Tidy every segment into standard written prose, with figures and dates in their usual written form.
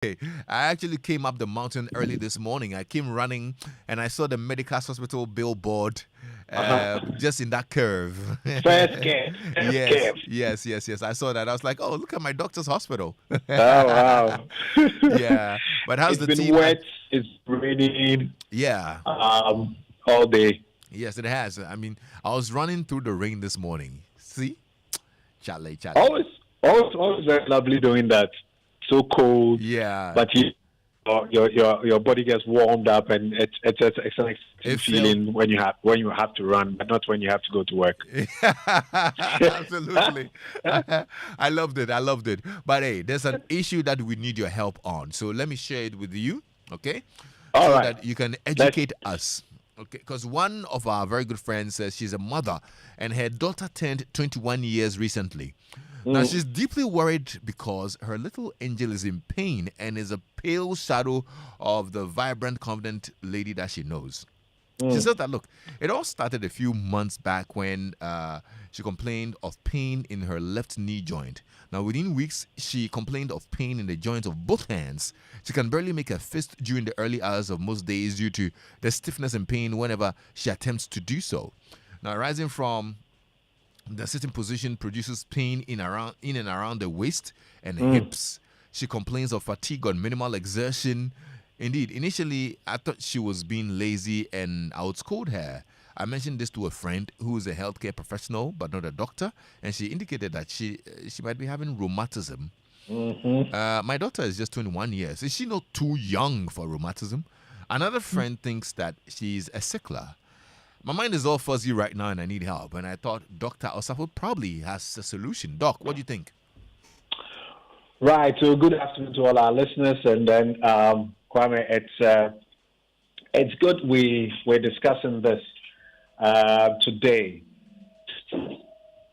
I actually came up the mountain early this morning. I came running and I saw the medical hospital billboard Uh-huh. just in that curve. First care. First Yes, care. yes, yes, yes. I saw that. I was like, oh, look at my doctor's hospital. Oh wow. Yeah. But how's It's the been team? wet, it's raining Yeah. all day. Yes, it has. I mean, I was running through the rain this morning. See? Chale, chale. Always always very lovely doing that. So cold, Yeah. but your body gets warmed up, and it's an exciting It felt feeling when you have to run, but not when you have to go to work. absolutely. I loved it. I loved it. But hey, there's an issue that we need your help on. So let me share it with you, okay? All So right, that you can let's. educate us. Okay, because one of our very good friends says she's a mother and her daughter turned 21 years recently. Now Mm, she's deeply worried because her little angel is in pain and is a pale shadow of the vibrant, confident lady that she knows. She mm, says that look, it all started a few months back when she complained of pain in her left knee joint. Now, within weeks, she complained of pain in the joints of both hands. She can barely make a fist during the early hours of most days due to the stiffness and pain whenever she attempts to do so. Now, rising from the sitting position produces pain in and around the waist and mm. hips. She complains of fatigue on minimal exertion. Indeed, initially I thought she was being lazy and I would scold her. I mentioned this to a friend who is a healthcare professional but not a doctor, and she indicated that she might be having rheumatism. Mm-hmm. My daughter is just 21 years. Is she not too young for rheumatism? Another friend thinks that she's a sickler. My mind is all fuzzy right now and I need help. And I thought Dr. Osafo probably has a solution. Doc, what do you think? Right. So good afternoon to all our listeners, and then Kwame, it's good we're discussing this today.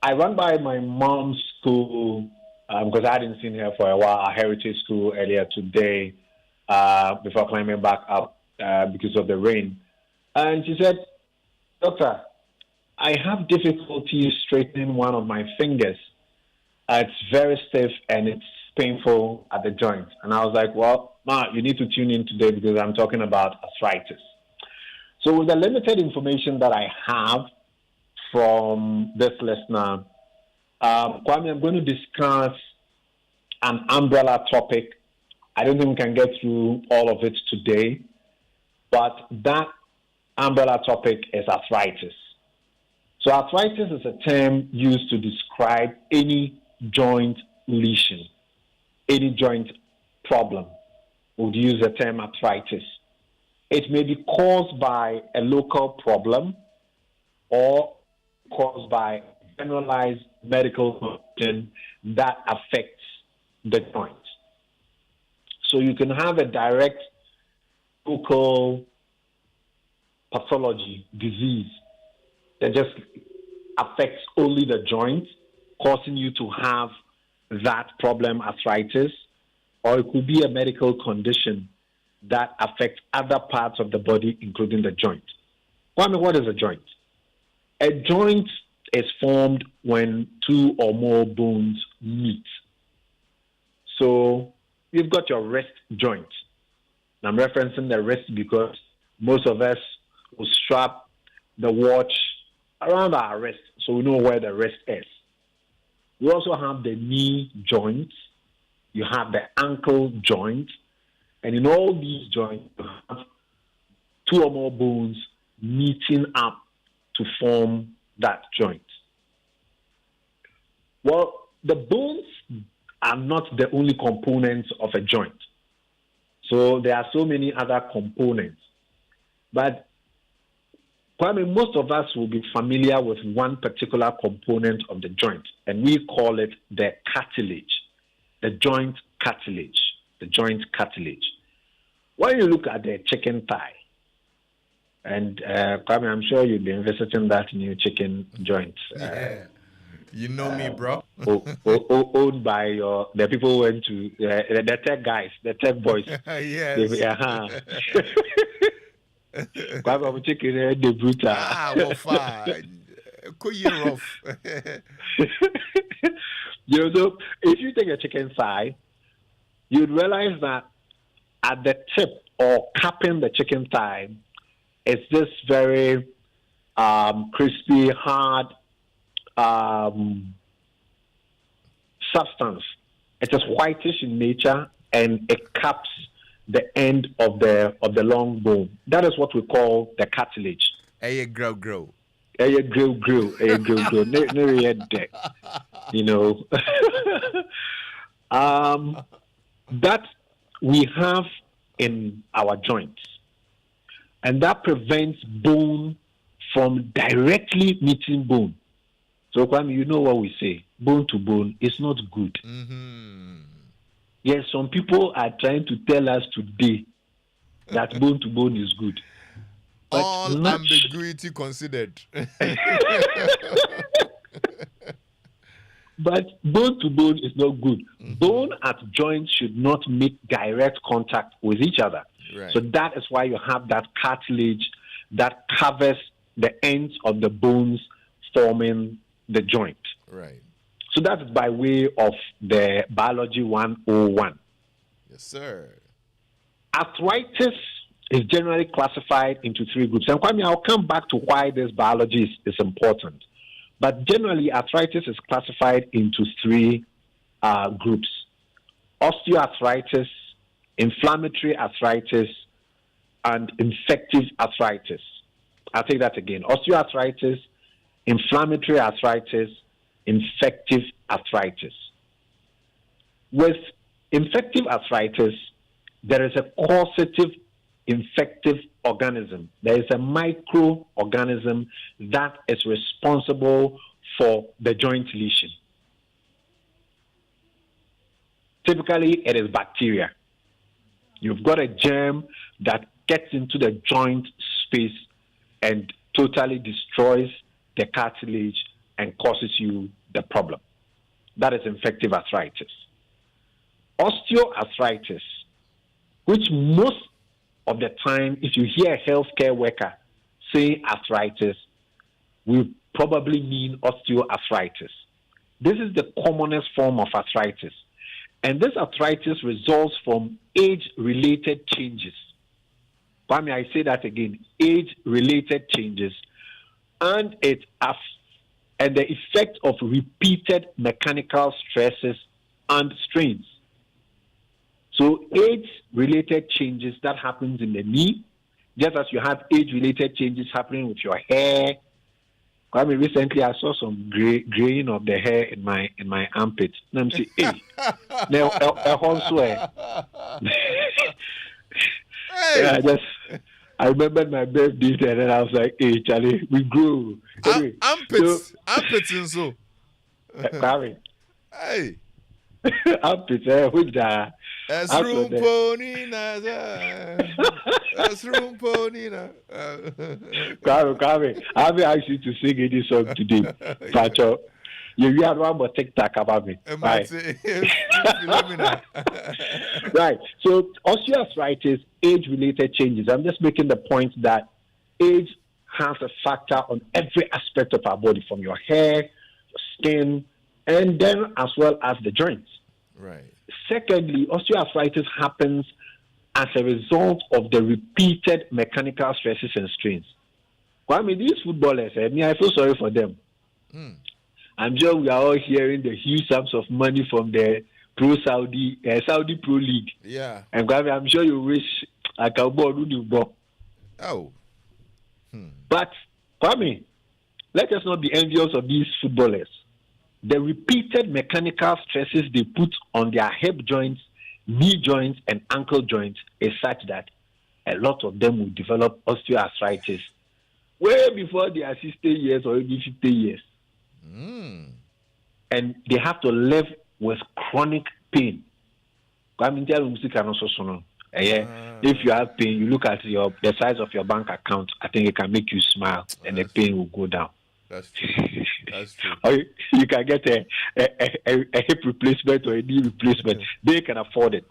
I run by my mom's school because I hadn't seen her for a while. Our heritage school earlier today, before climbing back up because of the rain, and she said, "Doctor, I have difficulty straightening one of my fingers. It's very stiff and it's painful at the joint." And I was like, well, Ma, you need to tune in today because I'm talking about arthritis. So, with the limited information that I have from this listener, Kwame, I'm going to discuss an umbrella topic. I don't think we can get through all of it today, but that umbrella topic is arthritis. So, arthritis is a term used to describe any joint lesion, any joint problem. We would use the term arthritis. It may be caused by a local problem or caused by generalized medical condition that affects the joint. So you can have a direct local pathology, disease that just affects only the joint, causing you to have that problem, arthritis, or it could be a medical condition that affects other parts of the body, including the joint. Kwame, what is a joint? A joint is formed when two or more bones meet. So you've got your wrist joint. And I'm referencing the wrist because most of us will strap the watch around our wrist so we know where the wrist is. We also have the knee joint, you have the ankle joint, and in all these joints, you have two or more bones meeting up to form that joint. Well, the bones are not the only components of a joint. So there are so many other components. But probably most of us will be familiar with one particular component of the joint, and we call it the cartilage, the joint cartilage, the joint cartilage. When you look at the chicken thigh, and Kwame, I'm sure you've been visiting that new chicken joint. Yeah. You know me, bro. Owned by the people who went to the tech guys, the tech boys. Yes. Kwame, I'm chicken the brutal. Ah, well, fine. Could you rough? So if you take a chicken thigh, you'd realize that at the tip or capping the chicken thigh, it's this very crispy, hard substance. It is whitish in nature, and it caps the end of the long bone. That is what we call the cartilage. Grow. Grill. Never yet there. You know, that we have in our joints, and that prevents bone from directly meeting bone. So, Kwame, you know what we say: bone to bone is not good. Mm-hmm. Yes, some people are trying to tell us today that bone to bone is good. But all ambiguity considered. But bone to bone is not good. Mm-hmm. Bone at joints should not make direct contact with each other. Right. So that is why you have that cartilage that covers the ends of the bones forming the joint. Right. So that's by way of the Biology 101. Yes, sir. Arthritis is generally classified into three groups. And Kwame, I'll come back to why this biology is important. But generally, arthritis is classified into three groups: osteoarthritis, inflammatory arthritis, and infective arthritis. I'll take that again: osteoarthritis, inflammatory arthritis, infective arthritis. With infective arthritis, there is a causative infective organism. There is a microorganism that is responsible for the joint lesion. Typically, it is bacteria. You've got a germ that gets into the joint space and totally destroys the cartilage and causes you the problem. That is infective arthritis. Osteoarthritis, which most of the time, if you hear a healthcare worker say arthritis, we probably mean osteoarthritis. This is the commonest form of arthritis. And this arthritis results from age-related changes. Kwame, I say that again, age-related changes, and the effect of repeated mechanical stresses and strains. So age-related changes that happens in the knee, just as you have age-related changes happening with your hair. Kwame, recently I saw some graying of the hair in my armpit. And I'm saying, hey, now I remembered my birthday and then I was like, hey, Charlie, we grew. Anyway, armpits and so. Kwame. Hey. Armpits, which are. As room pony na. Kwame, I've asked you to sing any song today. Pacho, you had one more TikTok about me. Right. Right. So osteoarthritis, age-related changes. I'm just making the point that age has a factor on every aspect of our body, from your hair, your skin, and then as well as the joints. Right. Secondly, osteoarthritis happens as a result of the repeated mechanical stresses and strains. Well, I mean, these footballers, I feel sorry for them. I'm sure we are all hearing the huge sums of money from the Saudi Pro League. Yeah. And I'm sure you wish I can ball. Oh. But, Kwame, let us not be envious of these footballers. The repeated mechanical stresses they put on their hip joints, knee joints, and ankle joints is such that a lot of them will develop osteoarthritis way before they are 60 years or even 50 years. And they have to live with chronic pain. If you have pain, you look at the size of your bank account, I think it can make you smile and the pain will go down. That's true. That's true. Or you can get a hip replacement or a knee replacement. They can afford it.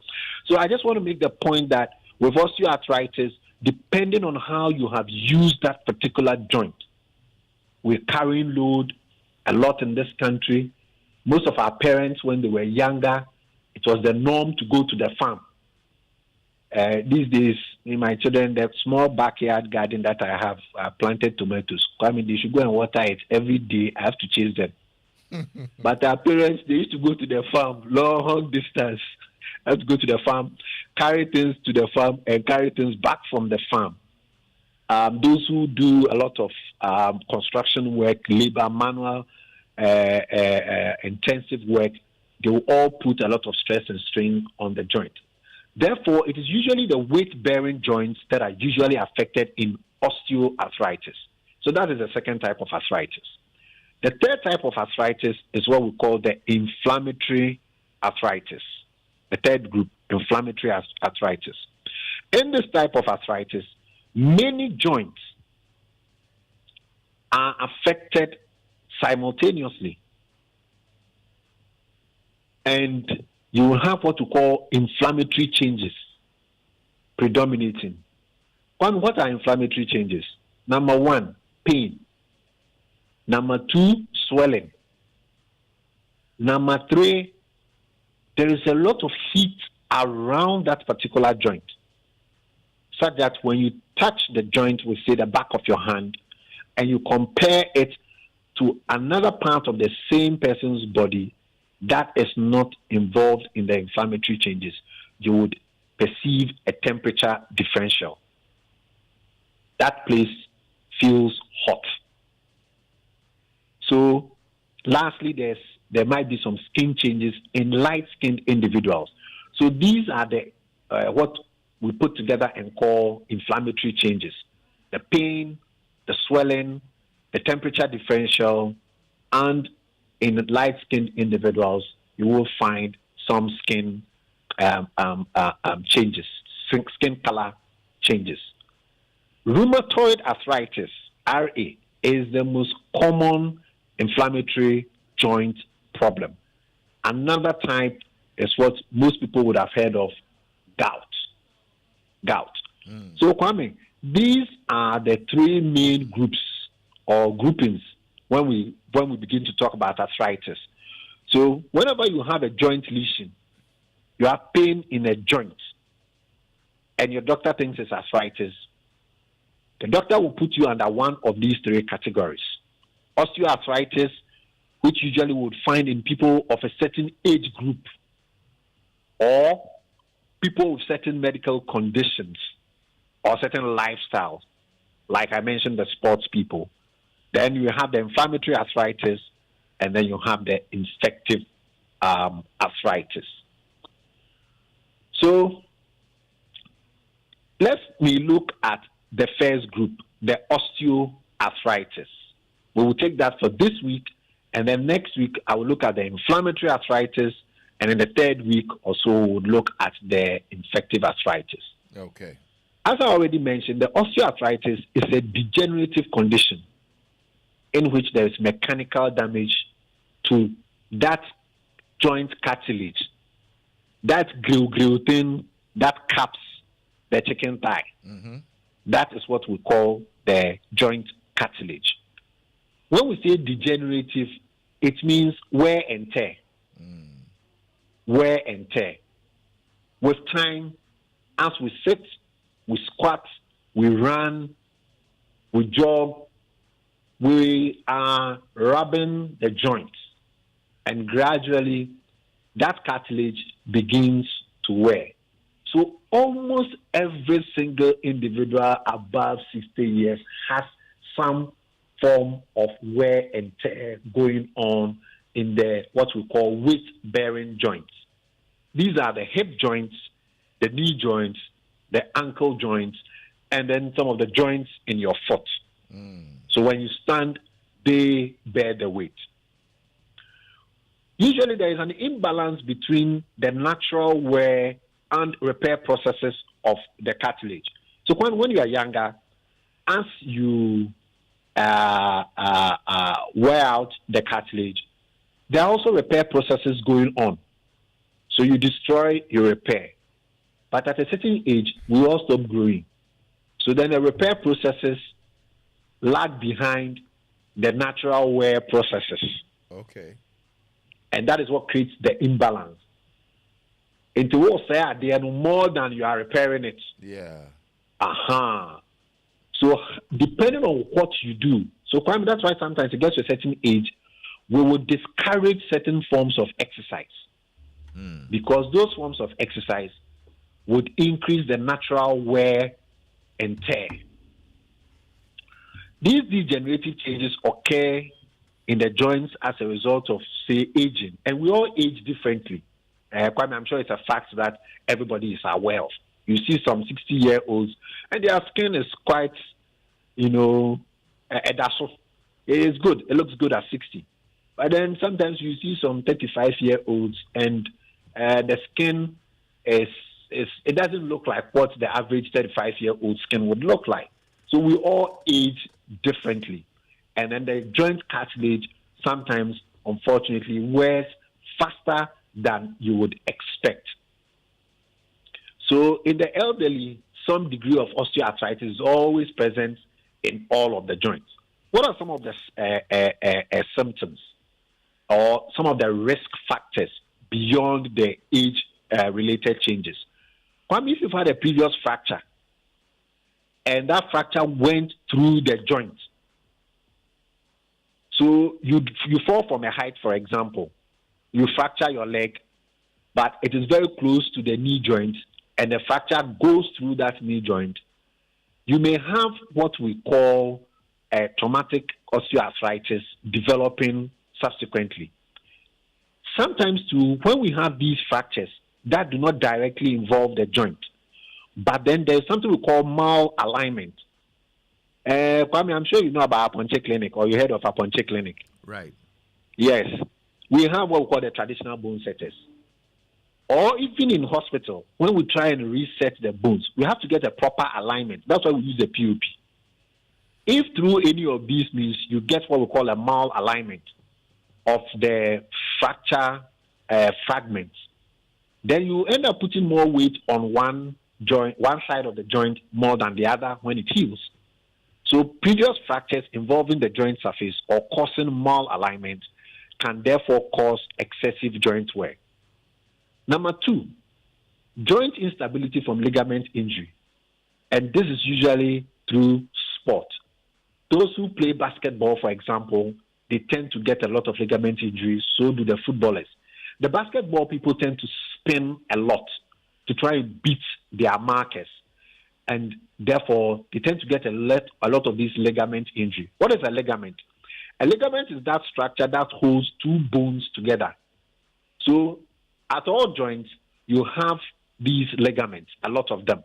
So I just want to make the point that with osteoarthritis, depending on how you have used that particular joint, we're carrying load a lot in this country. Most of our parents, when they were younger, it was the norm to go to the farm these days, in my children, the small backyard garden that I have planted tomatoes. I mean, they should go and water it every day. I have to chase them. But our parents, they used to go to the farm, long distance. I have to go to the farm, carry things to the farm, and carry things back from the farm. Those who do a lot of construction work, labor, manual, intensive work, they will all put a lot of stress and strain on the joint. Therefore, it is usually the weight-bearing joints that are usually affected in osteoarthritis. So that is the second type of arthritis. The third type of arthritis is what we call the inflammatory arthritis. The third group, inflammatory arthritis. In this type of arthritis, many joints are affected simultaneously. And you will have what we call inflammatory changes predominating. What are inflammatory changes? Number one, pain. Number two, swelling. Number three, there is a lot of heat around that particular joint, such that when you touch the joint with, say, the back of your hand, and you compare it to another part of the same person's body that is not involved in the inflammatory changes, you would perceive a temperature differential. That place feels hot. So, lastly, there might be some skin changes in light-skinned individuals. So these are the what we put together and call inflammatory changes: the pain, the swelling, the temperature differential, and in light-skinned individuals, you will find some skin changes, skin color changes. Rheumatoid arthritis, RA, is the most common inflammatory joint problem. Another type is what most people would have heard of, gout. So, Kwame, these are the three main groups or groupings when we begin to talk about arthritis. So, whenever you have a joint lesion, you have pain in a joint, and your doctor thinks it's arthritis, the doctor will put you under one of these three categories. Osteoarthritis, which usually would find in people of a certain age group or people with certain medical conditions or certain lifestyles, like I mentioned, the sports people. Then you have the inflammatory arthritis, and then you have the infective arthritis. So let me look at the first group, the osteoarthritis. We will take that for this week, and then next week I will look at the inflammatory arthritis, and in the third week or so we'll look at the infective arthritis. Okay. As I already mentioned, the osteoarthritis is a degenerative condition in which there is mechanical damage to that joint cartilage, that grill thing that caps the chicken thigh. Mm-hmm. That is what we call the joint cartilage. When we say degenerative, it means wear and tear. Wear and tear. With time, as we sit, we squat, we run, we jog, we are rubbing the joints. And gradually, that cartilage begins to wear. So almost every single individual above 60 years has some form of wear and tear going on in the what we call weight-bearing joints. These are the hip joints, the knee joints, the ankle joints, and then some of the joints in your foot. So when you stand, they bear the weight. Usually there is an imbalance between the natural wear and repair processes of the cartilage. So when you are younger, as you wear out the cartilage, there are also repair processes going on. So you destroy your repair. But at a certain age, we all stop growing. So then the repair processes lag behind the natural wear processes. Okay. And that is what creates the imbalance. Into what say they are more than you are repairing it. Yeah. So depending on what you do, so that's why sometimes it gets to a certain age, we will discourage certain forms of exercise because those forms of exercise would increase the natural wear and tear. These degenerative changes occur in the joints as a result of, say, aging, and we all age differently. Kwame, I'm sure it's a fact that everybody is aware of. You see some 60-year-olds, and their skin is quite, a dazzle. It is good. It looks good at 60. But then sometimes you see some 35-year-olds, and the skin it doesn't look like what the average 35-year-old skin would look like. So we all age differently. And then the joint cartilage sometimes, unfortunately, wears faster than you would expect. So in the elderly, some degree of osteoarthritis is always present in all of the joints. What are some of the symptoms or some of the risk factors beyond the age-related changes? Kwame, if you've had a previous fracture and that fracture went through the joint, so you fall from a height, for example, you fracture your leg, but it is very close to the knee joint, and the fracture goes through that knee joint, you may have what we call a traumatic osteoarthritis developing subsequently. Sometimes, too, when we have these fractures that do not directly involve the joint, but then there's something we call malalignment. Kwame, I'm sure you know about Aponche Clinic, or you heard of Aponche Clinic. Right. Yes. We have what we call the traditional bone setters. Or even in hospital, when we try and reset the bones, we have to get a proper alignment. That's why we use the POP. If through any of these means you get what we call a malalignment of the fracture fragments, then you end up putting more weight on one side of the joint more than the other when it heals. So previous fractures involving the joint surface or causing malalignment can therefore cause excessive joint wear. Number two, joint instability from ligament injury. And this is usually through sport. Those who play basketball, for example, they tend to get a lot of ligament injuries, so do the footballers. The basketball people tend to spin a lot to try and beat their markers. And therefore, they tend to get a lot of these ligament injury. What is a ligament? A ligament is that structure that holds two bones together. So at all joints, you have these ligaments, a lot of them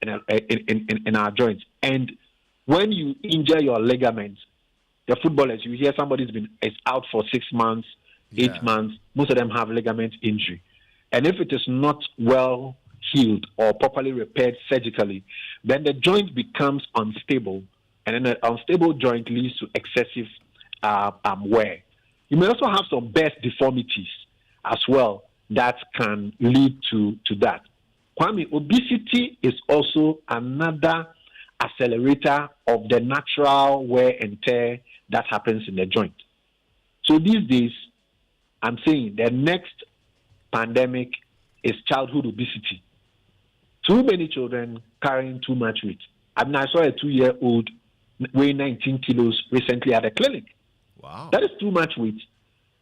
in our joints. And when you injure your ligaments, the footballers, you hear somebody's is out for 6 months, 8 months. Most of them have ligament injury. And if it is not well healed or properly repaired surgically, then the joint becomes unstable, and then an unstable joint leads to excessive wear. You may also have some birth deformities as well that can lead to that. Kwame, obesity is also another accelerator of the natural wear and tear that happens in the joint. So these days, I'm saying the next pandemic is childhood obesity. Too many children carrying too much weight. I saw a 2-year-old weighing 19 kilos recently at a clinic. Wow. That is too much weight.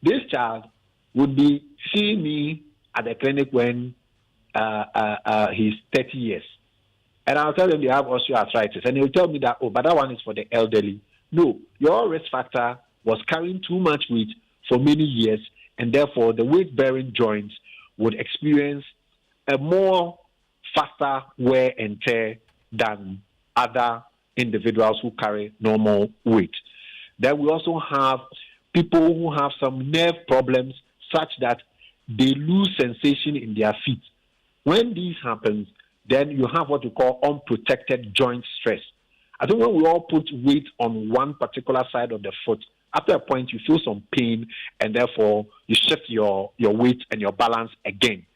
This child would be seeing me at the clinic when he's 30 years. And I'll tell them they have osteoarthritis. And he'll tell me that, but that one is for the elderly. No, your risk factor was carrying too much weight for many years, and therefore the weight-bearing joints would experience a more faster wear and tear than other individuals who carry normal weight. Then we also have people who have some nerve problems such that they lose sensation in their feet. When this happens, then you have what we call unprotected joint stress. I think when we all put weight on one particular side of the foot, after a point you feel some pain, and therefore you shift your weight and your balance again.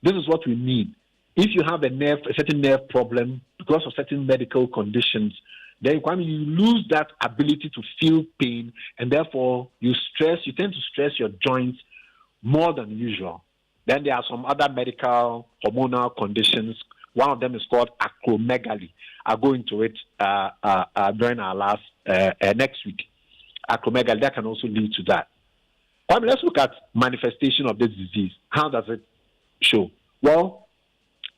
This is what we need. If you have a certain nerve problem because of certain medical conditions, then when you lose that ability to feel pain, and therefore you tend to stress your joints more than usual. Then there are some other medical hormonal conditions. One of them is called acromegaly. I'll go into it during our last next week. Acromegaly, that can also lead to that. Let's look at manifestation of this disease. How does it show? Well,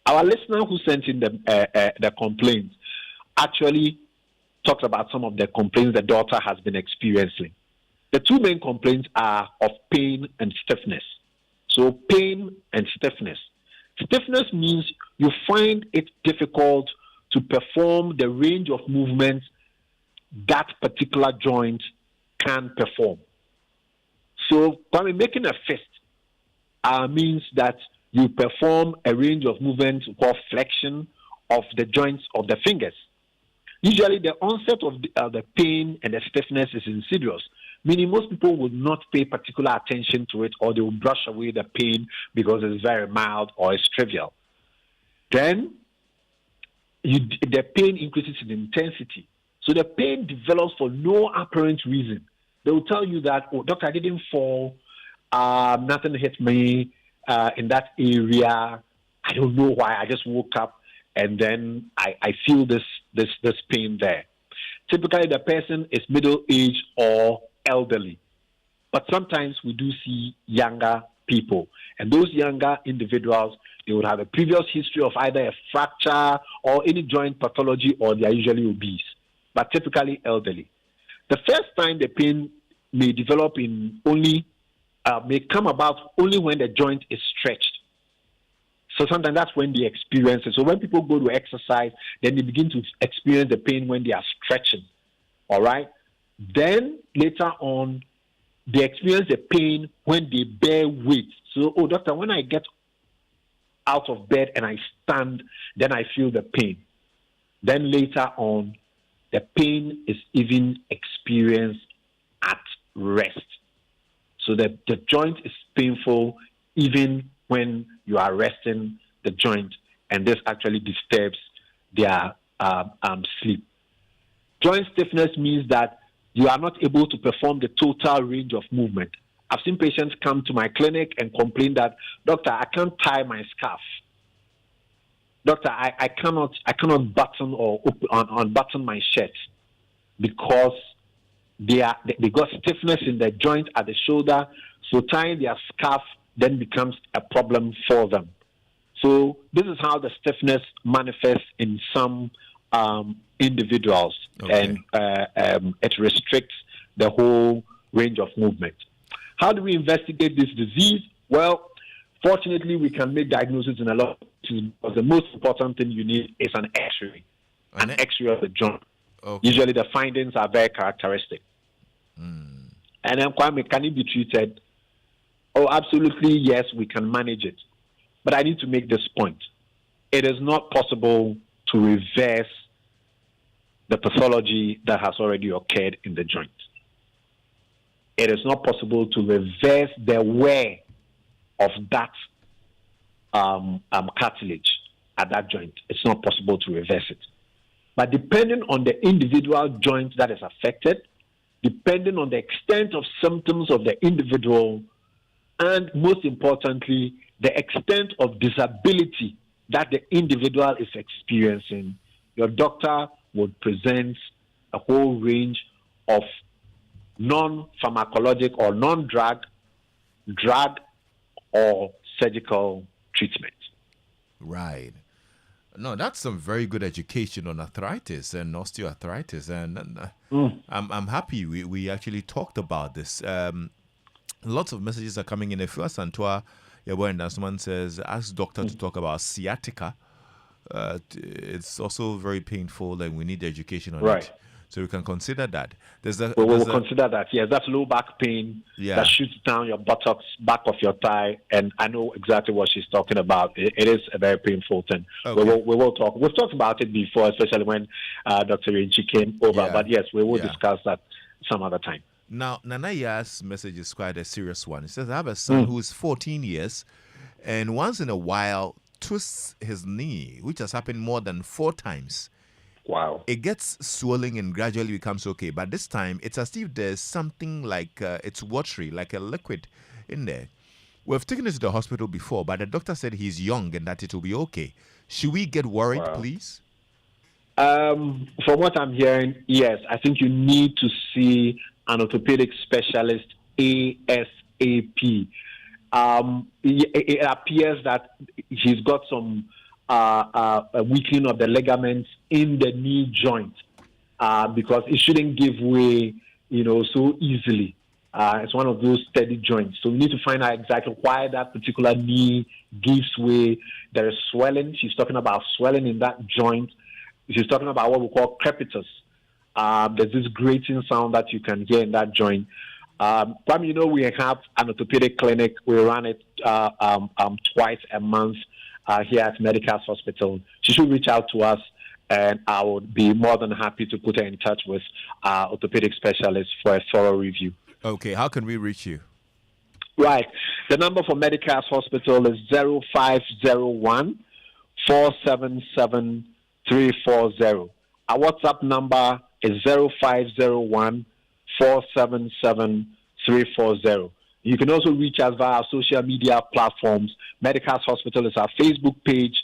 our listener who sent in the complaint actually talked about some of the complaints the daughter has been experiencing. The two main complaints are of pain and stiffness. So pain and stiffness. Stiffness means you find it difficult to perform the range of movements that particular joint can perform. So by making a fist means that you perform a range of movements called flexion of the joints of the fingers. Usually the onset of the pain and the stiffness is insidious, meaning most people would not pay particular attention to it, or they will brush away the pain because it's very mild or it's trivial. Then the pain increases in intensity. So the pain develops for no apparent reason. They will tell you that, oh, doctor, I didn't fall, nothing hit me in that area. I don't know why. I just woke up and then I feel this pain there. Typically, the person is middle-aged or elderly, but sometimes we do see younger people, and those younger individuals, they would have a previous history of either a fracture or any joint pathology, or they are usually obese, but typically elderly. The first time the pain may develop may come about only when the joint is stretched. So sometimes that's when they experience it. So when people go to exercise, then they begin to experience the pain when they are stretching. All right? Then later on, they experience the pain when they bear weight. So, oh, doctor, when I get out of bed and I stand, then I feel the pain. Then later on, the pain is even experienced at rest. So the joint is painful even when you are resting the joint, and this actually disturbs their sleep. Joint stiffness means that you are not able to perform the total range of movement. I've seen patients come to my clinic and complain that, doctor, I can't tie my scarf. Doctor, I cannot button or unbutton my shirt because they got stiffness in the joint at the shoulder. So tying their scarf then becomes a problem for them. So this is how the stiffness manifests in some individuals, okay. And it restricts the whole range of movement. How do we investigate this disease? Well, fortunately, we can make diagnosis in a lot of cases, because the most important thing you need is an X-ray, an X-ray of the joint. Okay. Usually, the findings are very characteristic. And then, Kwame, can it be treated? Oh, absolutely, yes, we can manage it. But I need to make this point. It is not possible to reverse the pathology that has already occurred in the joint. It is not possible to reverse the wear of that cartilage at that joint. It's not possible to reverse it. But depending on the individual joint that is affected, depending on the extent of symptoms of the individual, and most importantly, the extent of disability that the individual is experiencing, your doctor would present a whole range of non-pharmacologic or non-drug, drug, or surgical treatment. Right. No, that's some very good education on arthritis and osteoarthritis, and I'm happy we actually talked about this. Lots of messages are coming in. The first Antoine someone says, ask doctor to talk about sciatica. It's also very painful, and we need education on it. So we can consider that. We'll consider that. Yes, that's low back pain that shoots down your buttocks, back of your thigh, and I know exactly what she's talking about. It is a very painful thing. Okay. We will talk. We've talked about it before, especially when Dr. Rinchi came over. Yeah. But yes, we will discuss that some other time. Now, Nanaya's message is quite a serious one. He says, I have a son who is 14 years, and once in a while twists his knee, which has happened more than 4 times. Wow. It gets swelling and gradually becomes okay. But this time, it's as if there's something like it's watery, like a liquid in there. We've taken it to the hospital before, but the doctor said he's young and that it will be okay. Should we get worried, Wow. please? From what I'm hearing, yes, I think you need to see an orthopedic specialist ASAP. It appears that he's got some a weakening of the ligaments in the knee joint because it shouldn't give way, so easily. It's one of those steady joints. So we need to find out exactly why that particular knee gives way. There is swelling. She's talking about swelling in that joint. She's talking about what we call crepitus. There's this grating sound that you can hear in that joint. Kwame, we have an orthopedic clinic. We run it twice a month here at Medical's Hospital. She should reach out to us, and I would be more than happy to put her in touch with our orthopedic specialist for a thorough review. Okay, how can we reach you? Right. The number for Medical's Hospital is 0501 477 340. Our WhatsApp number is 0501 477 340. You can also reach us via our social media platforms. Medical's Hospital is our Facebook page.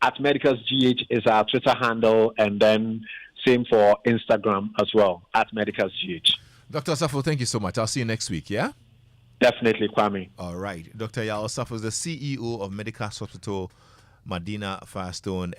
At Medical's GH is our Twitter handle, and then same for Instagram as well, at Medical's GH. Dr. Osafo, thank you so much. I'll see you next week, yeah? Definitely, Kwame. All right. Dr. Yaw Osafo is the CEO of Medical's Hospital, Medina Firestone.